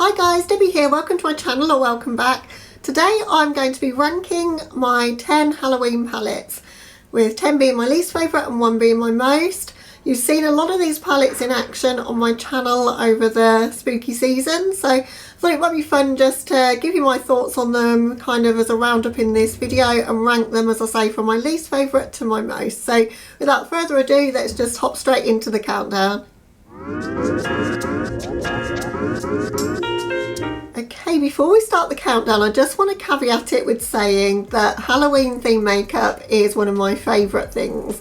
Hi guys, Debbie here, welcome to my channel or welcome back. Today I'm going to be ranking my 10 Halloween palettes, with 10 being my least favourite and 1 being my most. You've seen a lot of these palettes in action on my channel over the spooky season, so I thought it might be fun just to give you my thoughts on them kind of as a roundup in this video and rank them, as I say, from my least favourite to my most. So without further ado, let's just hop straight into the countdown. Okay, before we start the countdown, I just want to caveat it with saying that Halloween themed makeup is one of my favourite things.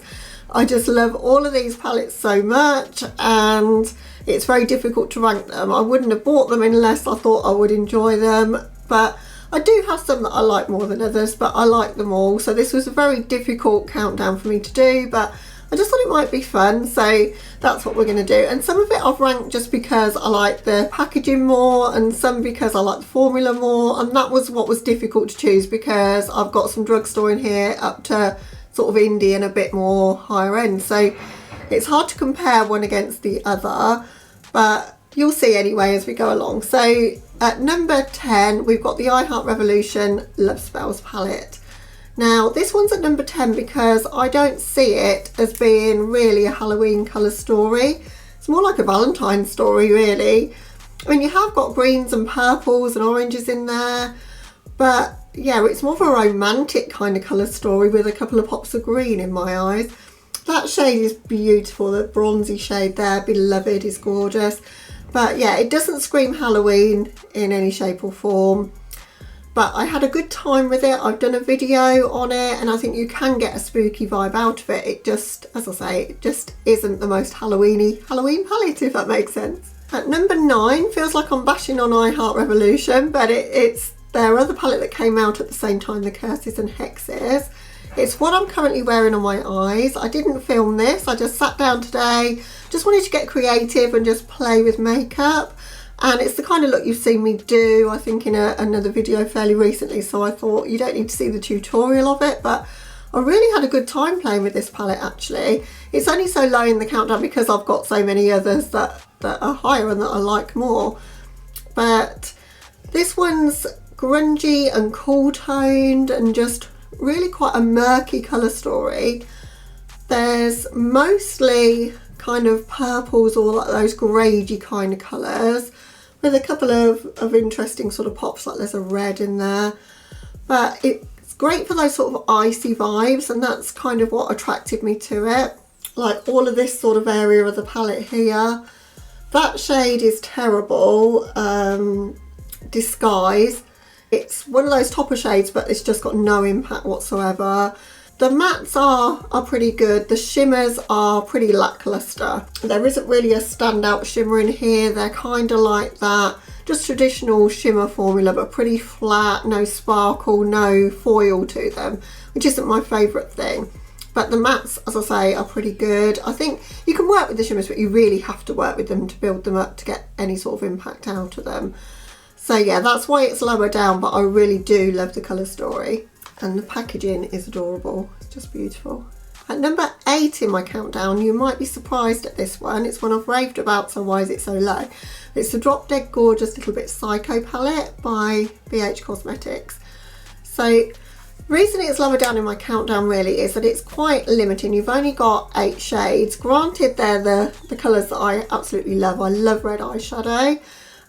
I just love all of these palettes so much, and it's very difficult to rank them. I wouldn't have bought them unless I thought I would enjoy them, but I do have some that I like more than others, but I like them all. So this was a very difficult countdown for me to do, but I just thought it might be fun, so that's what we're going to do. And some of it I've ranked just because I like the packaging more, and some because I like the formula more, and that was what was difficult to choose because I've got some drugstore in here up to sort of indie and a bit more higher end, so it's hard to compare one against the other, but you'll see anyway as we go along. So at number 10 we've got the I Heart Revolution Love Spells palette. Now this one's at number 10 because I don't see it as being really a Halloween colour story. It's more like a Valentine's story really. I mean, you have got greens and purples and oranges in there, but yeah, it's more of a romantic kind of colour story with a couple of pops of green in my eyes. That shade is beautiful, the bronzy shade there, Beloved, is gorgeous. But yeah, it doesn't scream Halloween in any shape or form. But I had a good time with it. I've done a video on it and I think you can get a spooky vibe out of it. It just, as I say, it just isn't the most Halloween palette, if that makes sense. At number 9, feels like I'm bashing on I Heart Revolution, but it's their other palette that came out at the same time, the Curses and Hexes. It's what I'm currently wearing on my eyes. I didn't film this, I just sat down today, just wanted to get creative and just play with makeup. And it's the kind of look you've seen me do, I think, in another video fairly recently, so I thought you don't need to see the tutorial of it, but I really had a good time playing with this palette actually. It's only so low in the countdown because I've got so many others that are higher and that I like more. But this one's grungy and cool toned and just really quite a murky colour story. There's mostly kind of purples or like those greyy kind of colours, with a couple of interesting sort of pops, like there's a red in there. But it's great for those sort of icy vibes, and that's kind of what attracted me to it. Like all of this sort of area of the palette here. That shade is terrible, Disguise. It's one of those topper shades, but it's just got no impact whatsoever. The mattes are pretty good. The shimmers are pretty lackluster. There isn't really a standout shimmer in here. They're kind of like that, just traditional shimmer formula, but pretty flat, no sparkle, no foil to them, which isn't my favourite thing. But the mattes, as I say, are pretty good. I think you can work with the shimmers, but you really have to work with them to build them up to get any sort of impact out of them. So yeah, that's why it's lower down, but I really do love the colour story. And the packaging is adorable, it's just beautiful. At number 8 in my countdown, you might be surprised at this one. It's one I've raved about, so why is it so low? It's the Drop Dead Gorgeous Little Bit Psycho palette by BH Cosmetics. So the reason it's lower down in my countdown really is that it's quite limiting. You've only got 8 shades. Granted, they're the colours that I absolutely love. I love red eyeshadow,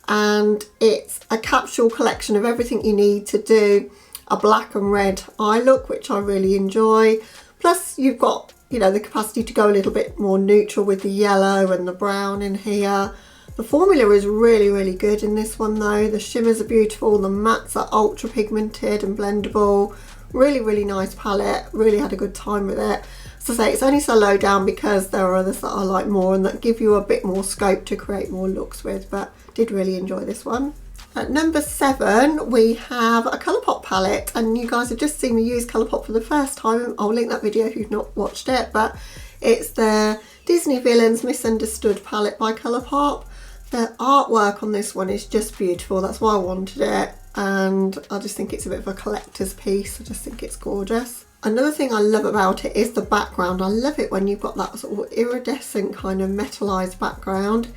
and it's a capsule collection of everything you need to do a black and red eye look, which I really enjoy. Plus you've got, you know, the capacity to go a little bit more neutral with the yellow and the brown in here. The formula is really good in this one though. The shimmers are beautiful, the mattes are ultra pigmented and blendable. Really nice palette, really had a good time with it. As I say, it's only so low down because there are others that I like more and that give you a bit more scope to create more looks with, but did really enjoy this one. At number 7 we have a Colourpop palette, and you guys have just seen me use Colourpop for the first time. I'll link that video if you've not watched it, but it's the Disney Villains Misunderstood palette by Colourpop. The artwork on this one is just beautiful, that's why I wanted it, and I just think it's a bit of a collector's piece. I just think it's gorgeous. Another thing I love about it is the background. I love it when you've got that sort of iridescent kind of metalized background.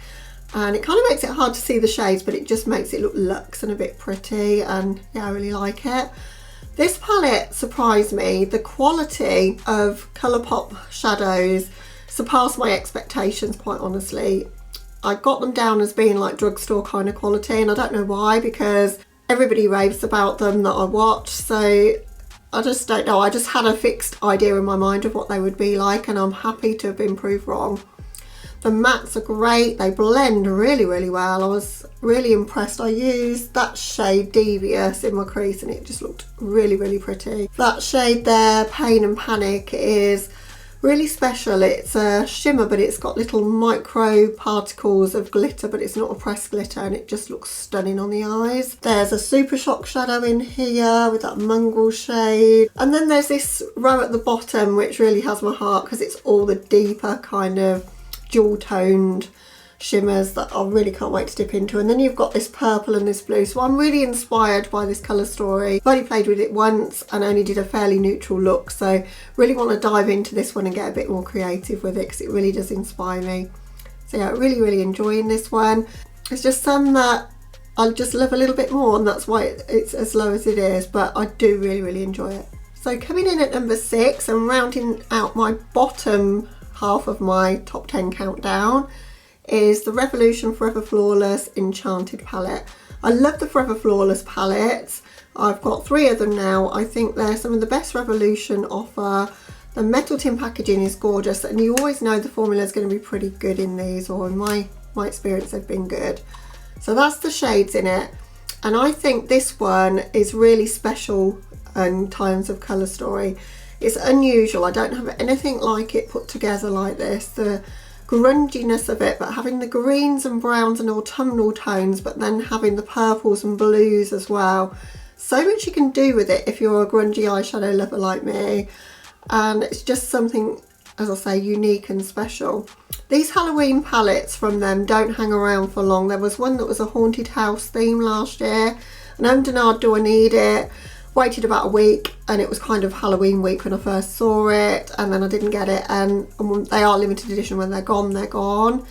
and it kind of makes it hard to see the shades, but it just makes it look luxe and a bit pretty, and yeah, I really like it. This palette surprised me. The quality of Colourpop shadows surpassed my expectations, quite honestly. I got them down as being like drugstore kind of quality, and I don't know why, because everybody raves about them that I watch, so I just don't know. I just had a fixed idea in my mind of what they would be like, and I'm happy to have been proved wrong. The mattes are great. They blend really, really well. I was really impressed. I used that shade Devious in my crease and it just looked really, really pretty. That shade there, Pain and Panic, is really special. It's a shimmer, but it's got little micro particles of glitter, but it's not a pressed glitter, and it just looks stunning on the eyes. There's a Super Shock shadow in here with that mongrel shade. And then there's this row at the bottom, which really has my heart because it's all the deeper kind of jewel toned shimmers that I really can't wait to dip into. And then you've got this purple and this blue, so I'm really inspired by this colour story. I've only played with it once and only did a fairly neutral look, so really want to dive into this one and get a bit more creative with it because it really does inspire me. So yeah, really enjoying this one. It's just some that I just love a little bit more, and that's why it's as low as it is, but I do really enjoy it. So coming in at number 6 and rounding out my bottom half of my top 10 countdown is the Revolution Forever Flawless Enchanted palette. I love the Forever Flawless palettes. I've got 3 of them now. I think they're some of the best Revolution offer. The metal tin packaging is gorgeous, and you always know the formula is going to be pretty good in these, or in my experience they've been good. So that's the shades in it, and I think this one is really special in terms of colour story. It's unusual. I don't have anything like it put together like this. The grunginess of it, but having the greens and browns and autumnal tones, but then having the purples and blues as well. So much you can do with it if you're a grungy eyeshadow lover like me, and it's just something, as I say, unique and special. These Halloween palettes from them don't hang around for long. There was one that was a haunted house theme last year, and I'm denied do I need it. Waited about a week, and it was kind of Halloween week when I first saw it, and then I didn't get it, and they are limited edition. When they're gone, they're gone.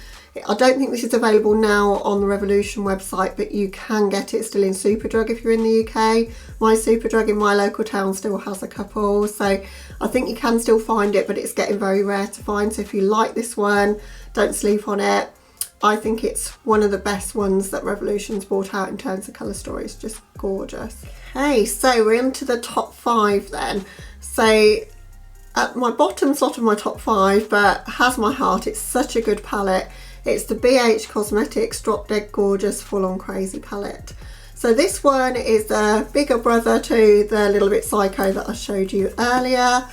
I don't think this is available now on the Revolution website, but you can get it still in Superdrug if you're in the UK. My Superdrug in my local town still has a couple, so I think you can still find it, but it's getting very rare to find. So if you like this one, don't sleep on it. I think it's one of the best ones that Revolution's brought out in terms of colour story. It's just gorgeous. Okay, so we're into the top 5 then. So at my bottom slot of my top 5, but has my heart, it's such a good palette. It's the BH Cosmetics Drop Dead Gorgeous Full On Crazy palette. So this one is the bigger brother to the Little Bit Psycho that I showed you earlier,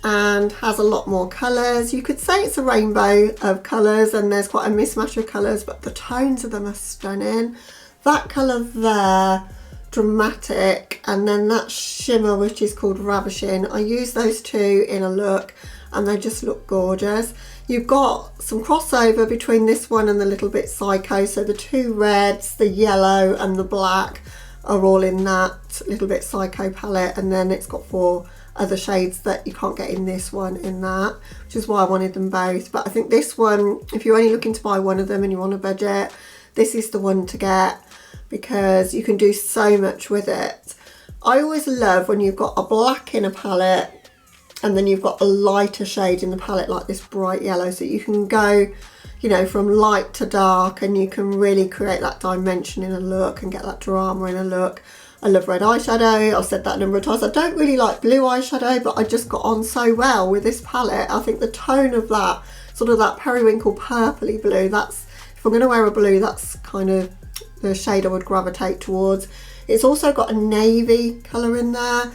and has a lot more colours. You could say it's a rainbow of colours, and there's quite a mismatch of colours, but the tones of them are stunning. That colour there, dramatic, and then that shimmer which is called Ravishing. I use those two in a look and they just look gorgeous. You've got some crossover between this one and the Little Bit Psycho, so the 2 reds, the yellow and the black are all in that Little Bit Psycho palette, and then it's got 4 other shades that you can't get in this one in that, which is why I wanted them both. But I think this one, if you're only looking to buy one of them and you want a budget, this is the one to get, because you can do so much with it. I always love when you've got a black in a palette and then you've got a lighter shade in the palette like this bright yellow, so you can go, you know, from light to dark, and you can really create that dimension in a look and get that drama in a look. I love red eyeshadow. I've said that a number of times. I don't really like blue eyeshadow, but I just got on so well with this palette. I think the tone of that, sort of that periwinkle purpley blue, that's, if I'm going to wear a blue, that's kind of the shade I would gravitate towards. It's also got a navy colour in there.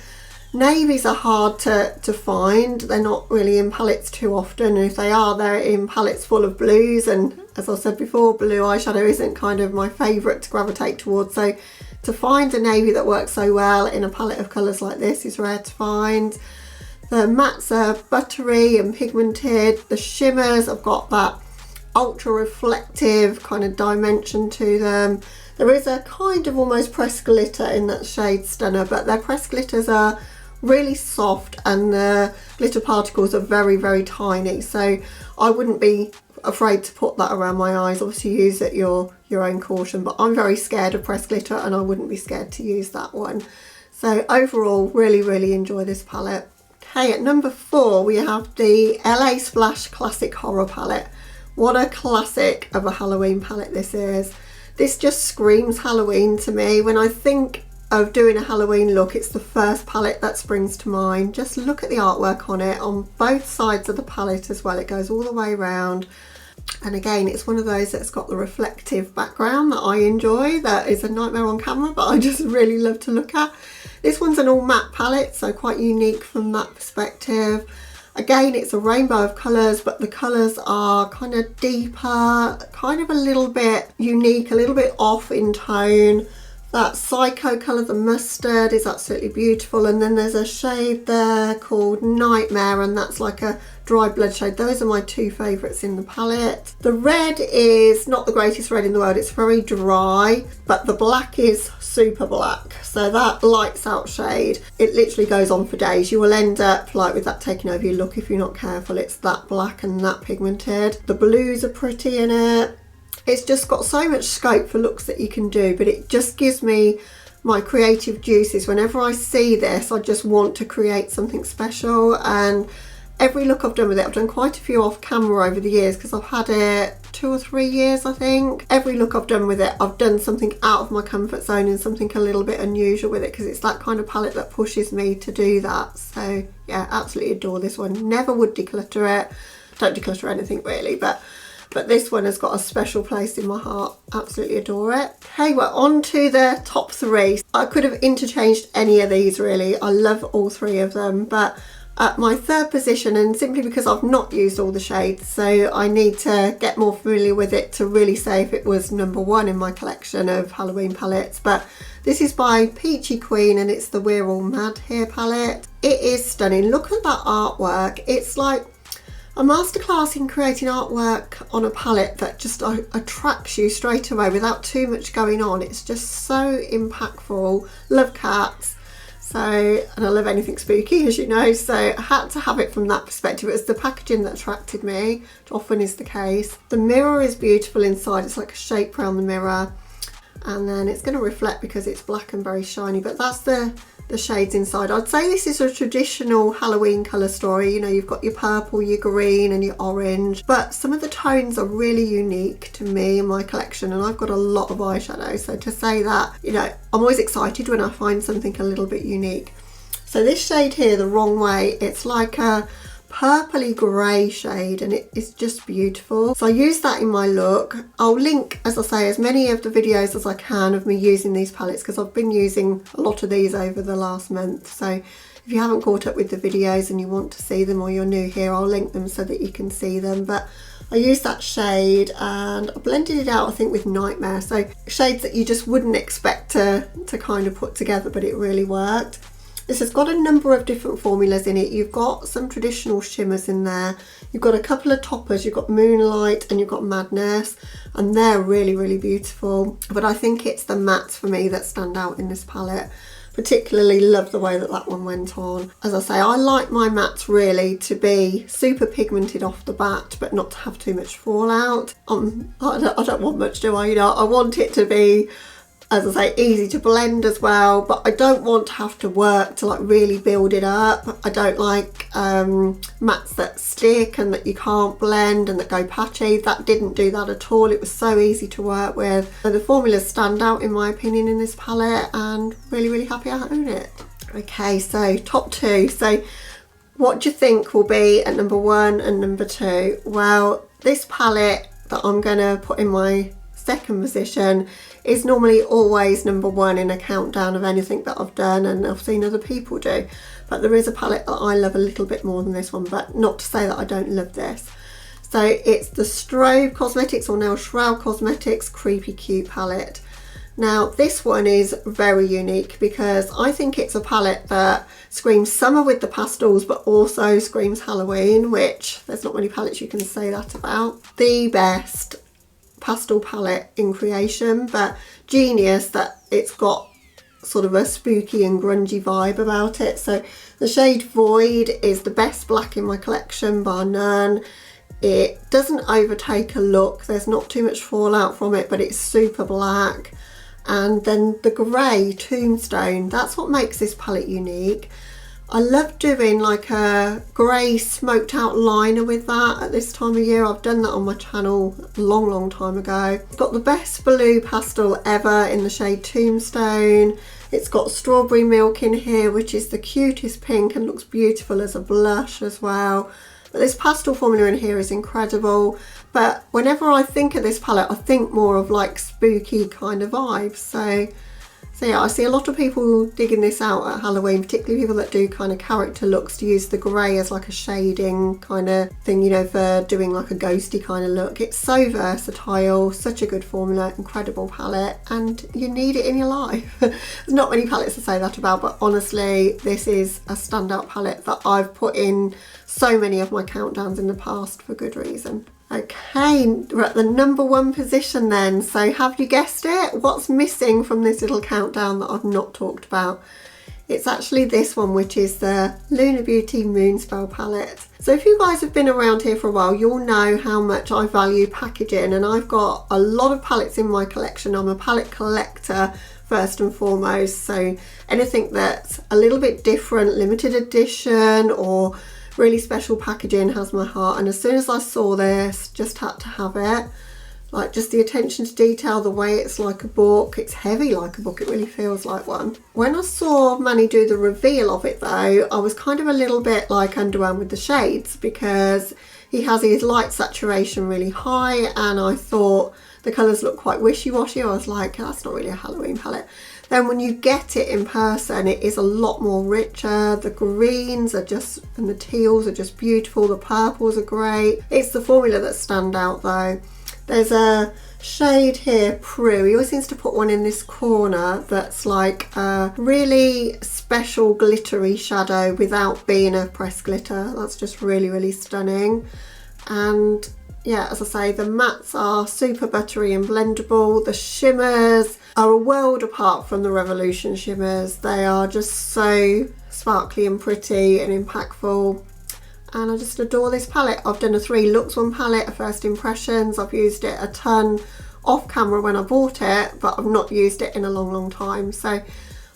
Navies are hard to find. They're not really in palettes too often. If they are, they're in palettes full of blues, and as I said before, blue eyeshadow isn't kind of my favourite to gravitate towards. So to find a navy that works so well in a palette of colours like this is rare to find. The mattes are buttery and pigmented. The shimmers have got that ultra reflective kind of dimension to them. There is a kind of almost pressed glitter in that shade Stunner, but their pressed glitters are really soft and the glitter particles are very tiny, so I wouldn't be afraid to put that around my eyes. Obviously use at your own caution, but I'm very scared of pressed glitter and I wouldn't be scared to use that one. So overall, really enjoy this palette. Okay, at number 4 we have the LA Splash Classic Horror palette. What a classic of a Halloween palette this is. This just screams Halloween to me. When I think of doing a Halloween look, it's the first palette that springs to mind. Just look at the artwork on it, on both sides of the palette as well. It goes all the way around. And again, it's one of those that's got the reflective background that I enjoy. That is a nightmare on camera, but I just really love to look at. This one's an all matte palette, so quite unique from that perspective. Again, it's a rainbow of colours, but the colours are kind of deeper, kind of a little bit unique, a little bit off in tone. That Psycho colour, the mustard, is absolutely beautiful. And then there's a shade there called Nightmare, and that's like a dry blood shade. Those are my two favourites in the palette. The red is not the greatest red in the world. It's very dry, but the black is super black. So that lights out shade, it literally goes on for days. You will end up like with that taking over your look if you're not careful. It's that black and that pigmented. The blues are pretty in it. It's just got so much scope for looks that you can do, but it just gives me my creative juices. Whenever I see this, I just want to create something special. And every look I've done with it, I've done quite a few off camera over the years because I've had it 2 or 3 years, I think. Every look I've done with it, I've done something out of my comfort zone and something a little bit unusual with it, because it's that kind of palette that pushes me to do that. So yeah, absolutely adore this one. Never would declutter it. Don't declutter anything really, but this one has got a special place in my heart. Absolutely adore it. Okay, we're on to the top 3. I could have interchanged any of these really. I love all 3 of them, but at my 3rd position, and simply because I've not used all the shades, so I need to get more familiar with it to really say if it was number 1 in my collection of Halloween palettes. But this is by Peachy Queen and it's the We're All Mad Here palette. It is stunning. Look at that artwork. It's like a masterclass in creating artwork on a palette that just attracts you straight away without too much going on. It's just so impactful. Love cats, and I love anything spooky, as you know, so I had to have it from that perspective. It was the packaging that attracted me, which often is the case. The mirror is beautiful inside. It's like a shape around the mirror, and then it's going to reflect because it's black and very shiny, but that's the shades inside. I'd say this is a traditional Halloween colour story. You know, you've got your purple, your green and your orange, but some of the tones are really unique to me in my collection, and I've got a lot of eyeshadow, so to say that, you know, I'm always excited when I find something a little bit unique. So this shade here, The Wrong Way, it's like a purpley grey shade and it is just beautiful. So I use that in my look. I'll link, as I say, as many of the videos as I can of me using these palettes, because I've been using a lot of these over the last month. So if you haven't caught up with the videos and you want to see them, or you're new here, I'll link them so that you can see them. But I used that shade and I blended it out, I think, with Nightmare. So shades that you just wouldn't expect to kind of put together, but it really worked. This has got a number of different formulas in it. You've got some traditional shimmers in there. You've got a couple of toppers. You've got Moonlight and you've got Madness, and they're really beautiful. But I think it's the mattes for me that stand out in this palette. Particularly love the way that that one went on. As I say, I like my mattes really to be super pigmented off the bat, but not to have too much fallout. I don't want much, do I? You know, I want it to be, as I say, easy to blend as well, but I don't want to have to work to like really build it up. I don't like mattes that stick and that you can't blend and that go patchy. That didn't do that at all. It was so easy to work with. So the formulas stand out in my opinion in this palette, and really happy I own it. Okay, so top 2. So what do you think will be at number 1 and number 2? Well, this palette that I'm going to put in my 2nd position is normally always number 1 in a countdown of anything that I've done and I've seen other people do, but there is a palette that I love a little bit more than this one, but not to say that I don't love this. So it's the Strobe Cosmetics, or now Shroud Cosmetics, Creepy Cute palette. Now this one is very unique because I think it's a palette that screams summer with the pastels but also screams Halloween, which there's not many palettes you can say that about. The best pastel palette in creation, but genius that it's got sort of a spooky and grungy vibe about it. So the shade Void is the best black in my collection bar none. It doesn't overtake a look, there's not too much fallout from it, but it's super black. And then the grey Tombstone, that's what makes this palette unique. I love doing like a grey smoked out liner with that at this time of year. I've done that on my channel a long time ago. It's got the best blue pastel ever in the shade Tombstone. It's got strawberry milk in here, which is the cutest pink and looks beautiful as a blush as well. But this pastel formula in here is incredible. But whenever I think of this palette, I think more of like spooky kind of vibes. So yeah, I see a lot of people digging this out at Halloween, particularly people that do kind of character looks, to use the grey as like a shading kind of thing, you know, for doing like a ghosty kind of look. It's so versatile, such a good formula, incredible palette, and you need it in your life. There's not many palettes to say that about, but honestly, this is a standout palette that I've put in so many of my countdowns in the past for good reason. Okay, we're at the number 1 position then. So have you guessed it? What's missing from this little countdown that I've not talked about? It's actually this one, which is the Lunar Beauty Moonspell palette. So if you guys have been around here for a while, you'll know how much I value packaging, and I've got a lot of palettes in my collection. I'm a palette collector first and foremost, so anything that's a little bit different, limited edition or really special packaging has my heart. And as soon as I saw this, just had to have it. Like, just the attention to detail, the way it's like a book, it's heavy like a book, it really feels like one. When I saw Manny do the reveal of it though, I was kind of a little bit like underwhelmed with the shades, because he has his light saturation really high, and I thought the colours look quite wishy-washy. I was like, that's not really a Halloween palette. Then when you get it in person, it is a lot more richer. The greens are just, and the teals are just beautiful. The purples are great. It's the formula that stand out though. There's a shade here, Prue. He always seems to put one in this corner that's like a really special glittery shadow without being a pressed glitter. That's just really stunning. And yeah, as I say, the mattes are super buttery and blendable. The shimmers are a world apart from the Revolution shimmers. They are just so sparkly and pretty and impactful. And I just adore this palette. I've done a 3 looks one palette, a first impressions. I've used it a ton off camera when I bought it, but I've not used it in a long time. So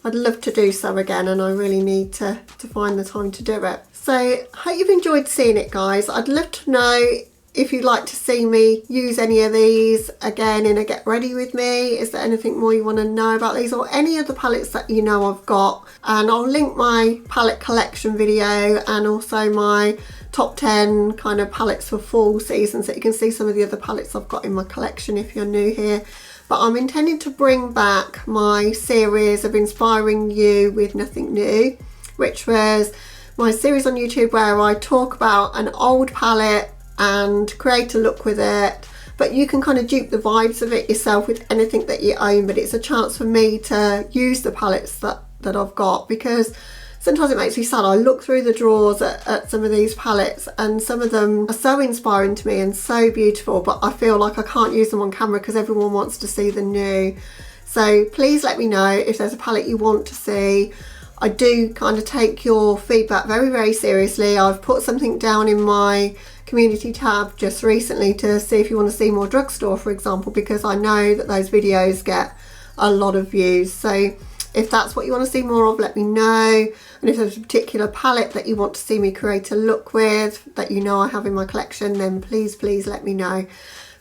I'd love to do so again, and I really need to find the time to do it. So I hope you've enjoyed seeing it, guys. I'd love to know if you'd like to see me use any of these again in a get ready with me. Is there anything more you want to know about these, or any of the palettes that you know I've got? And I'll link my palette collection video and also my top 10 kind of palettes for fall season, so you can see some of the other palettes I've got in my collection if you're new here. But I'm intending to bring back my series of inspiring you with nothing new, which was my series on YouTube where I talk about an old palette and create a look with it, but you can kind of dupe the vibes of it yourself with anything that you own. But it's a chance for me to use the palettes that I've got, because sometimes it makes me sad. I look through the drawers at some of these palettes, and some of them are so inspiring to me and so beautiful, but I feel like I can't use them on camera because everyone wants to see the new. So please let me know if there's a palette you want to see. I do kind of take your feedback very seriously. I've put something down in my community tab just recently to see if you want to see more drugstore, for example, because I know that those videos get a lot of views. So if that's what you want to see more of, let me know. And if there's a particular palette that you want to see me create a look with that you know I have in my collection, then please let me know.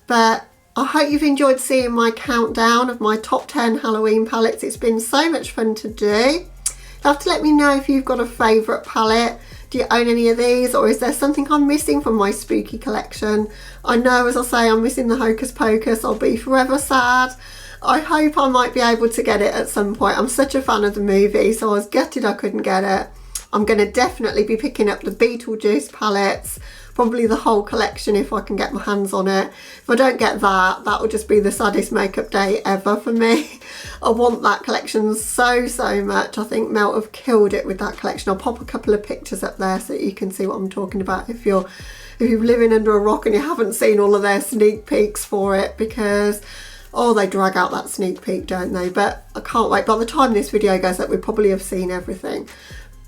But I hope you've enjoyed seeing my countdown of my top 10 Halloween palettes. It's been so much fun to do. You have to let me know if you've got a favourite palette. Do you own any of these, or is there something I'm missing from my spooky collection? I know, as I say, I'm missing the Hocus Pocus. I'll be forever sad. I hope I might be able to get it at some point. I'm such a fan of the movie, so I was gutted I couldn't get it. I'm going to definitely be picking up the Beetlejuice palettes, probably the whole collection if I can get my hands on it. If I don't get that, that will just be the saddest makeup day ever for me. I want that collection so much. I think Melt have killed it with that collection. I'll pop a couple of pictures up there so that you can see what I'm talking about if you're living under a rock and you haven't seen all of their sneak peeks for it, because oh, they drag out that sneak peek, don't they? But I can't wait. By the time this video goes up, we probably have seen everything.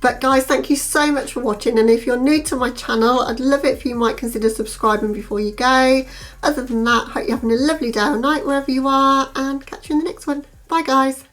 But guys, thank you so much for watching, and if you're new to my channel, I'd love it if you might consider subscribing before you go. Other than that, hope you're having a lovely day or night wherever you are, and catch you in the next one. Bye guys.